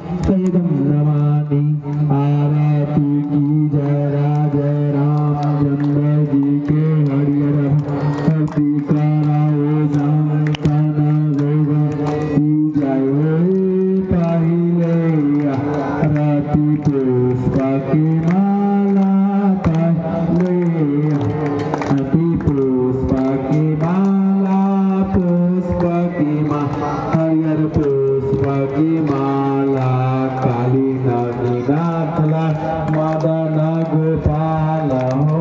तदम नमामि। आरती की जय राजा रामचंद्र जी के हरिहर भक्ति कराओ संतन लोग की जय। पहले आरती पुष्प की माला पहले आरती पुष्प की माला पुष्प की माला हरिहर पुष्प की माला काली नाथला मदन गोपाल हो।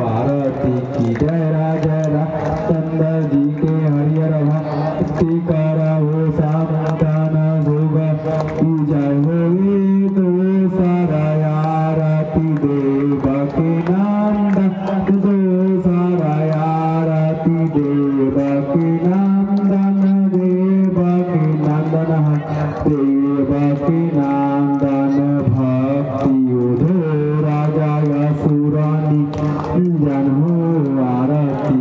आरती की जय राजा रामचंद्र जी के हरिहर भक्ति कराओ संतन लोग की जय हो। दो सारा आरती देव के नंदन दो सारा आरती देव के नंदन देव के नंदन देव के नंदन भक्ति उधो राजा असुरानी जन हो। आरती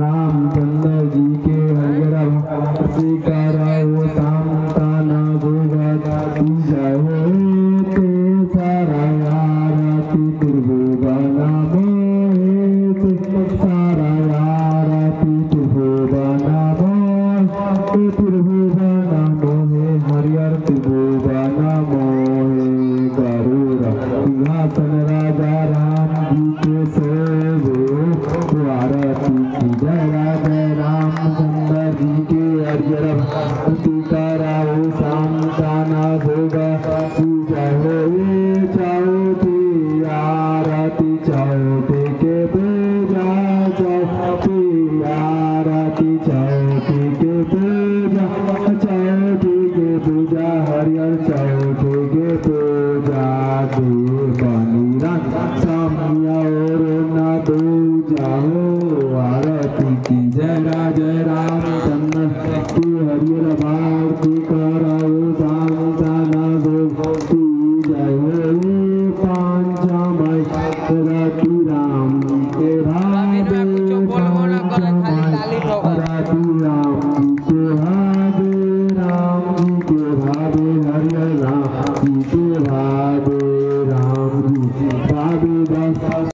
रामचंद्र जी के हरिहर भक्ति कराओ संतन भगत की जय हो। ते सारा आरती त्रिभुवन मोहे सारा आरती त्रिभुवन मोहे त्रिभुवन मोहे हरिहर त्रिभुवन मोहे। गरुड़ सिंहासन राजा राम जी के सोवे। आरती की जय राजा रामचंद्र जी के हरिहर भक्ति कराओ संतन भगत की जय हो। चौथी आरती चौथे के पूजा चौथी आरती चौथे के पूजा चौथे के पूजा हरिहर चौथे के पूजा देव निरंजन समय और न दूजा हो। आरती की जय राजा रामचंद्र की हरिहर भक्ति कराओ संतन भगत की जय हो।